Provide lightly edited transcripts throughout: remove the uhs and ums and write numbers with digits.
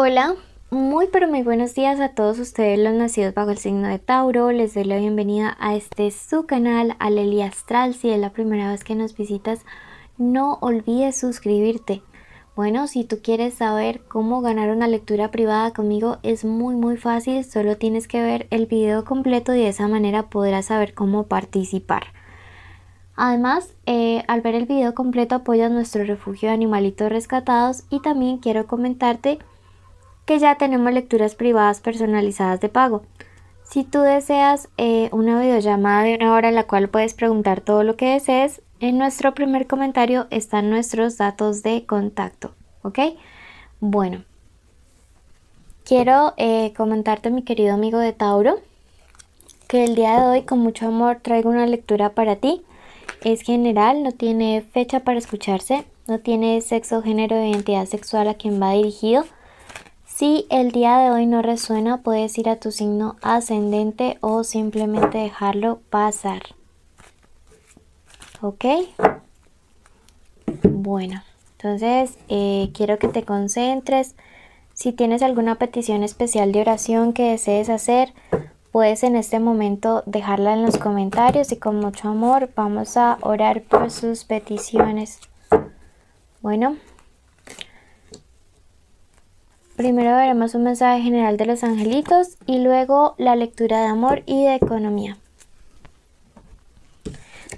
Hola, muy pero muy buenos días a todos ustedes los nacidos bajo el signo de Tauro. Les doy la bienvenida a este su canal Aleli Astral. Si es la primera vez que nos visitas, no olvides suscribirte. Bueno, si tú quieres saber cómo ganar una lectura privada conmigo, es muy fácil. Solo tienes que ver el video completo y de esa manera podrás saber cómo participar. Además, al ver el video completo apoyas nuestro refugio de animalitos rescatados y también quiero comentarte que ya tenemos lecturas privadas personalizadas de pago. Si tú deseas una videollamada de 1 hora en la cual puedes preguntar todo lo que desees, en nuestro primer comentario están nuestros datos de contacto, ¿ok? Bueno, quiero comentarte, mi querido amigo de Tauro, que el día de hoy con mucho amor traigo una lectura para ti. Es general, no tiene fecha para escucharse, no tiene sexo, género o identidad sexual a quien va dirigido. Si el día de hoy no resuena, puedes ir a tu signo ascendente o simplemente dejarlo pasar. ¿Ok? Bueno, entonces quiero que te concentres. Si tienes alguna petición especial de oración que desees hacer, puedes en este momento dejarla en los comentarios y con mucho amor vamos a orar por sus peticiones. Bueno. Primero veremos un mensaje general de los angelitos y luego la lectura de amor y de economía.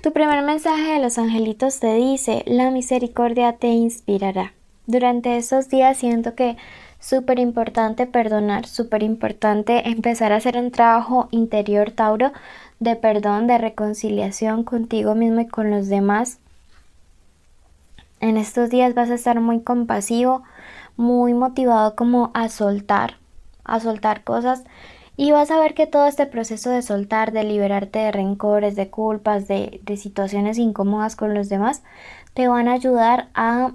Tu primer mensaje de los angelitos te dice: la misericordia te inspirará. Durante estos días siento que es súper importante perdonar, súper importante empezar a hacer un trabajo interior, Tauro, de perdón, de reconciliación contigo mismo y con los demás. En estos días vas a estar muy compasivo, muy motivado como a soltar cosas, y vas a ver que todo este proceso de soltar, de liberarte de rencores, de culpas, de situaciones incómodas con los demás, te van a ayudar a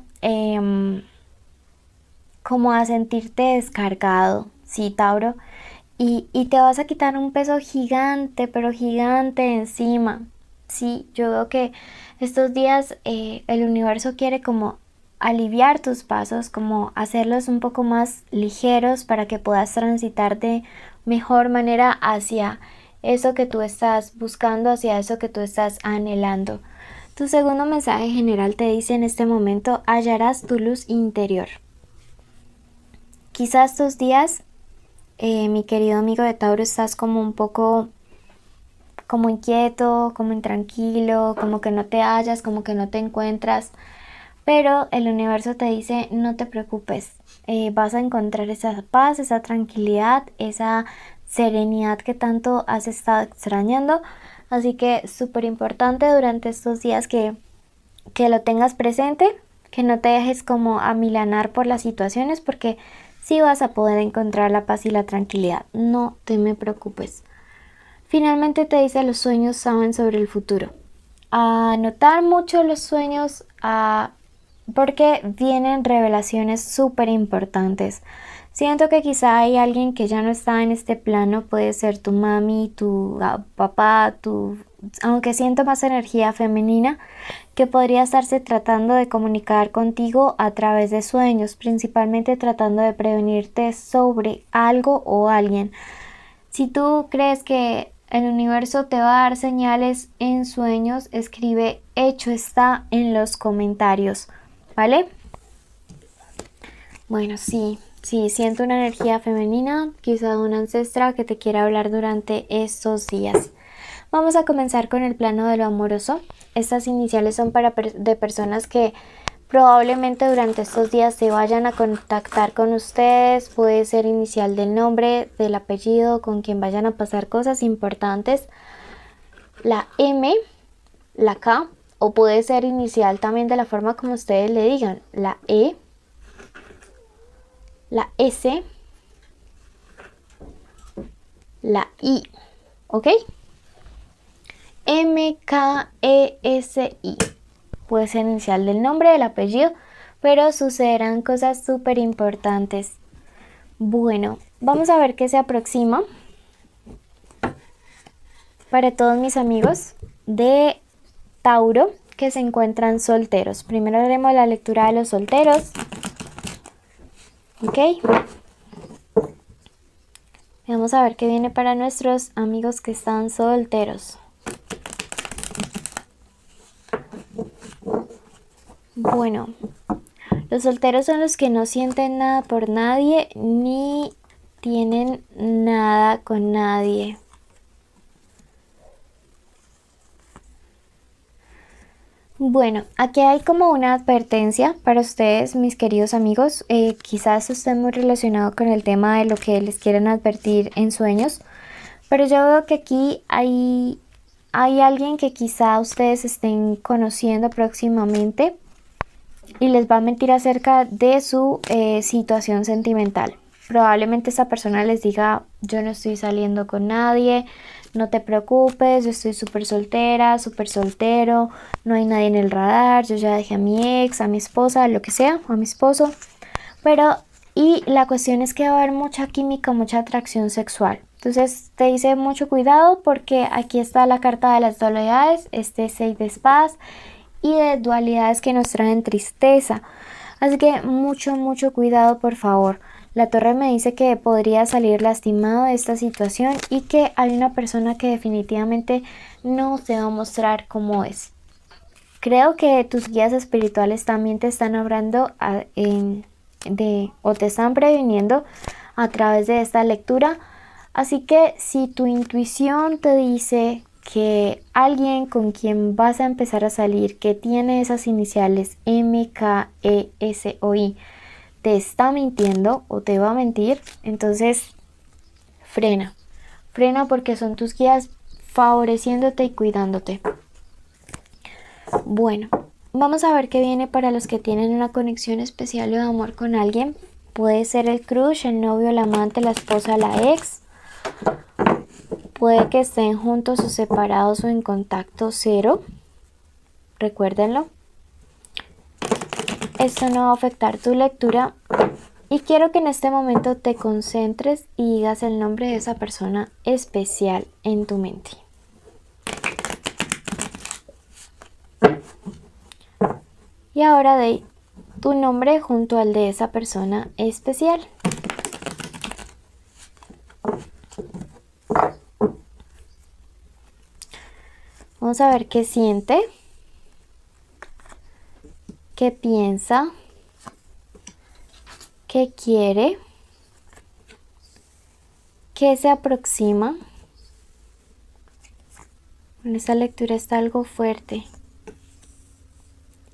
como a sentirte descargado, ¿sí, Tauro? Y te vas a quitar un peso gigante, pero gigante encima. Sí, yo veo que estos días el universo quiere como aliviar tus pasos, como hacerlos un poco más ligeros para que puedas transitar de mejor manera hacia eso que tú estás buscando, hacia eso que tú estás anhelando. Tu segundo mensaje general te dice: en este momento hallarás tu luz interior. Quizás estos días, mi querido amigo de Tauro, estás como un poco como inquieto, como intranquilo, como que no te hallas, como que no te encuentras, pero el universo te dice: no te preocupes, vas a encontrar esa paz, esa tranquilidad, esa serenidad que tanto has estado extrañando. Así que súper importante durante estos días que lo tengas presente, que no te dejes como amilanar por las situaciones, porque sí vas a poder encontrar la paz y la tranquilidad, no te me preocupes. Finalmente te dice: los sueños saben sobre el futuro. A notar mucho los sueños, porque vienen revelaciones súper importantes. Siento que quizá hay alguien que ya no está en este plano, puede ser tu mami, tu papá, aunque siento más energía femenina, que podría estarse tratando de comunicar contigo a través de sueños, principalmente tratando de prevenirte sobre algo o alguien. Si tú crees que el universo te va a dar señales en sueños, escribe "hecho está" en los comentarios, ¿vale? Bueno, sí, siento una energía femenina, quizá una ancestra que te quiera hablar durante estos días. Vamos a comenzar con el plano de lo amoroso. Estas iniciales son de personas que probablemente durante estos días se vayan a contactar con ustedes. Puede ser inicial del nombre, del apellido, con quien vayan a pasar cosas importantes. La M, la K, o puede ser inicial también de la forma como ustedes le digan. La E, la S, la I, ¿ok? M, K, E, S, I. Puede ser inicial del nombre, del apellido, pero sucederán cosas súper importantes. Bueno, vamos a ver qué se aproxima para todos mis amigos de Tauro que se encuentran solteros. Primero haremos la lectura de los solteros. ¿Ok? Vamos a ver qué viene para nuestros amigos que están solteros. Bueno, los solteros son los que no sienten nada por nadie ni tienen nada con nadie. Bueno, aquí hay como una advertencia para ustedes, mis queridos amigos. Quizás esté muy relacionado con el tema de lo que les quieren advertir en sueños, pero yo veo que aquí hay alguien que quizá ustedes estén conociendo próximamente y les va a mentir acerca de su situación sentimental. Probablemente esa persona les diga, yo no estoy saliendo con nadie, no te preocupes, yo estoy súper soltera, súper soltero, no hay nadie en el radar, yo ya dejé a mi ex, a mi esposa, lo que sea, a mi esposo. Pero, y la cuestión es que va a haber mucha química, mucha atracción sexual. Entonces te dice mucho cuidado porque aquí está la carta de las dualidades, este 6 de espadas y de dualidades que nos traen tristeza. Así que mucho cuidado, por favor. La torre me dice que podría salir lastimado de esta situación y que hay una persona que definitivamente no se va a mostrar como es. Creo que tus guías espirituales también te están hablando o te están previniendo a través de esta lectura. Así que si tu intuición te dice que alguien con quien vas a empezar a salir, que tiene esas iniciales MKESOI, te está mintiendo o te va a mentir, entonces frena. Frena porque son tus guías favoreciéndote y cuidándote. Bueno, vamos a ver qué viene para los que tienen una conexión especial o de amor con alguien. Puede ser el crush, el novio, el amante, la esposa, la ex. Puede que estén juntos o separados o en contacto cero. Recuérdenlo. Esto no va a afectar tu lectura. Y quiero que en este momento te concentres y digas el nombre de esa persona especial en tu mente. Y ahora de tu nombre junto al de esa persona especial. Vamos a ver qué siente, qué piensa, qué quiere, qué se aproxima. En esta lectura está algo fuerte.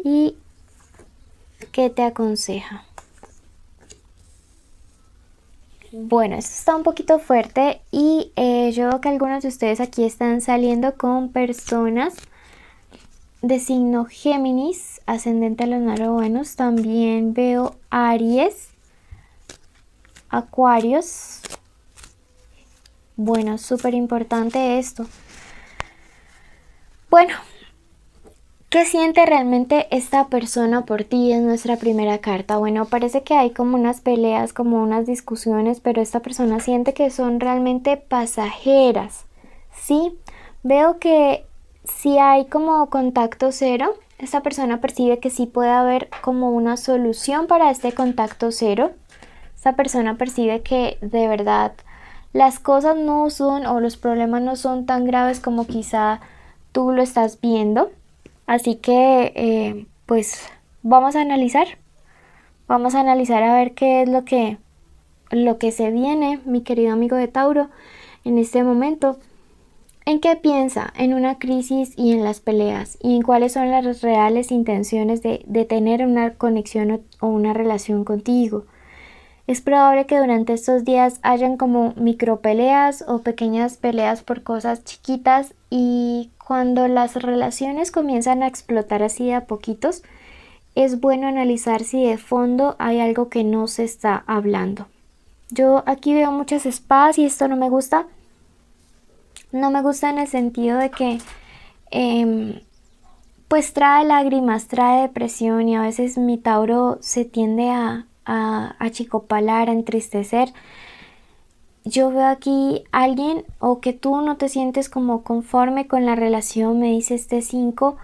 Y qué te aconseja. Bueno, esto está un poquito fuerte y yo veo que algunos de ustedes aquí están saliendo con personas de signo Géminis, ascendente lunar o Venus. También veo Aries, Acuarios. Bueno, súper importante esto. Bueno, ¿qué siente realmente esta persona por ti? Es nuestra primera carta. Bueno, parece que hay como unas peleas, como unas discusiones, pero esta persona siente que son realmente pasajeras, ¿sí? Veo que si hay como contacto cero, esta persona percibe que sí puede haber como una solución para este contacto cero. Esta persona percibe que de verdad las cosas no son o los problemas no son tan graves como quizá tú lo estás viendo. Así que pues vamos a analizar. Vamos a analizar a ver qué es lo que se viene, mi querido amigo de Tauro, en este momento. ¿En qué piensa? En una crisis y en las peleas. ¿Y en cuáles son las reales intenciones de tener una conexión o una relación contigo? Es probable que durante estos días hayan como micro peleas o pequeñas peleas por cosas chiquitas, y cuando las relaciones comienzan a explotar así de a poquitos, es bueno analizar si de fondo hay algo que no se está hablando. Yo aquí veo muchas espadas y esto no me gusta. No me gusta en el sentido de que pues trae lágrimas, trae depresión, y a veces mi Tauro se tiende a achicopalar, a entristecer. Yo veo aquí a alguien o que tú no te sientes como conforme con la relación, me dice este 5,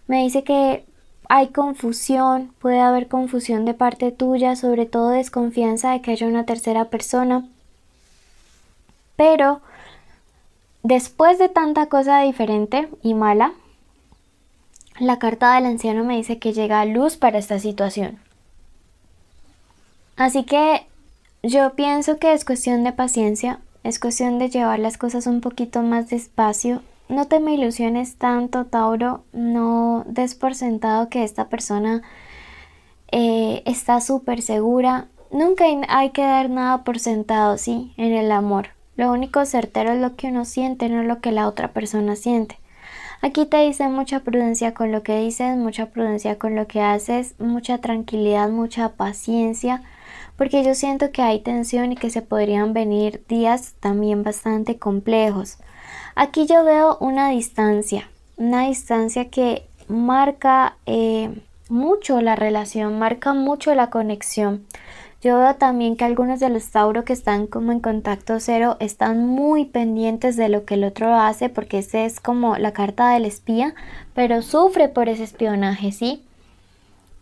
me dice que hay confusión, puede haber confusión de parte tuya, sobre todo desconfianza de que haya una tercera persona. Pero después de tanta cosa diferente y mala, la carta del anciano me dice que llega luz para esta situación. Así que yo pienso que es cuestión de paciencia, es cuestión de llevar las cosas un poquito más despacio. No te me ilusiones tanto, Tauro, no des por sentado que esta persona está súper segura. Nunca hay que dar nada por sentado, sí, en el amor. Lo único certero es lo que uno siente, no lo que la otra persona siente. Aquí te dice mucha prudencia con lo que dices, mucha prudencia con lo que haces, mucha tranquilidad, mucha paciencia, porque yo siento que hay tensión y que se podrían venir días también bastante complejos. Aquí yo veo una distancia que marca mucho la relación, marca mucho la conexión. Yo veo también que algunos de los Tauro que están como en contacto cero están muy pendientes de lo que el otro hace, porque ese es como la carta del espía, pero sufre por ese espionaje, ¿sí?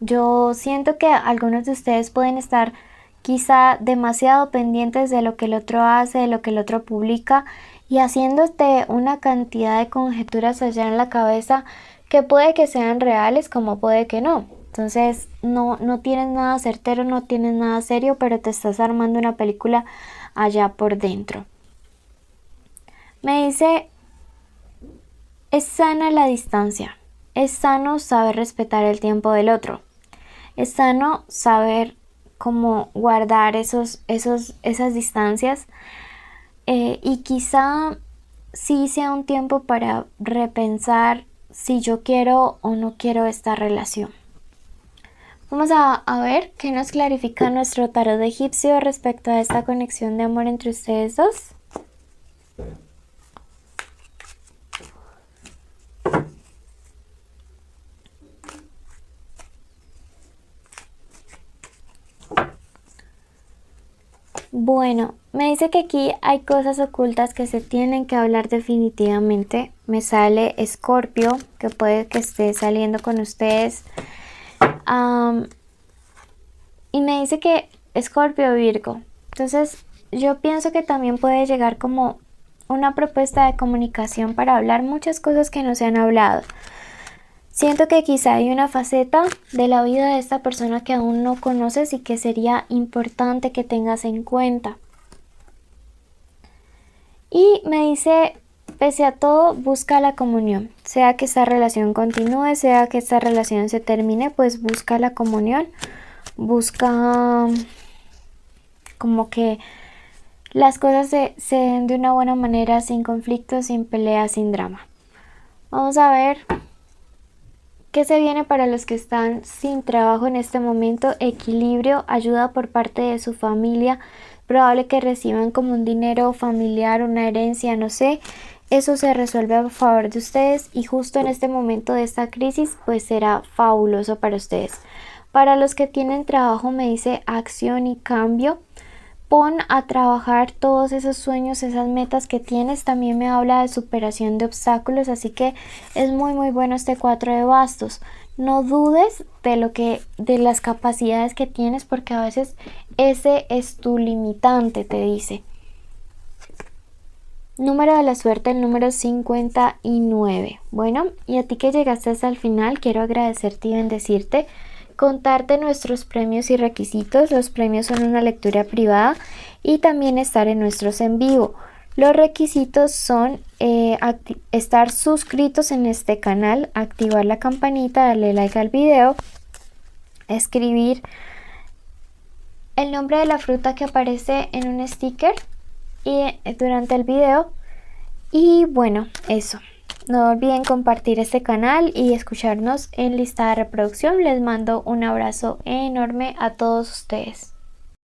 Yo siento que algunos de ustedes pueden estar quizá demasiado pendientes de lo que el otro hace, de lo que el otro publica, y haciéndote una cantidad de conjeturas allá en la cabeza que puede que sean reales como puede que no. Entonces no tienes nada certero, no tienes nada serio, pero te estás armando una película allá por dentro. Me dice, es sana la distancia, es sano saber respetar el tiempo del otro, es sano saber cómo guardar esas distancias, y quizá sí sea un tiempo para repensar si yo quiero o no quiero esta relación. Vamos a ver qué nos clarifica nuestro tarot egipcio respecto a esta conexión de amor entre ustedes dos. Bueno, me dice que aquí hay cosas ocultas que se tienen que hablar definitivamente. Me sale Escorpio, que puede que esté saliendo con ustedes. Y me dice que Escorpio Virgo. Entonces yo pienso que también puede llegar como una propuesta de comunicación para hablar muchas cosas que no se han hablado. Siento que quizá hay una faceta de la vida de esta persona que aún no conoces y que sería importante que tengas en cuenta. Y me dice, pese a todo, busca la comunión. Sea que esta relación continúe, sea que esta relación se termine, pues busca la comunión. Busca como que las cosas se den de una buena manera, sin conflictos, sin peleas, sin drama. Vamos a ver qué se viene para los que están sin trabajo en este momento. Equilibrio, ayuda por parte de su familia. Probable que reciban como un dinero familiar, una herencia, no sé. Eso se resuelve a favor de ustedes y justo en este momento de esta crisis pues será fabuloso para ustedes. Para los que tienen trabajo me dice acción y cambio. Pon a trabajar todos esos sueños, esas metas que tienes. También me habla de superación de obstáculos, así que es muy bueno este 4 de bastos. No dudes de las capacidades que tienes, porque a veces ese es tu limitante, te dice. Número de la suerte, el número 59. Bueno, y a ti que llegaste hasta el final, quiero agradecerte y bendecirte. Contarte nuestros premios y requisitos. Los premios son una lectura privada y también estar en nuestros en vivo. Los requisitos son estar suscritos en este canal, activar la campanita, darle like al video, escribir el nombre de la fruta que aparece en un sticker y durante el video. Y bueno, eso. No olviden compartir este canal y escucharnos en lista de reproducción. Les mando un abrazo enorme a todos ustedes.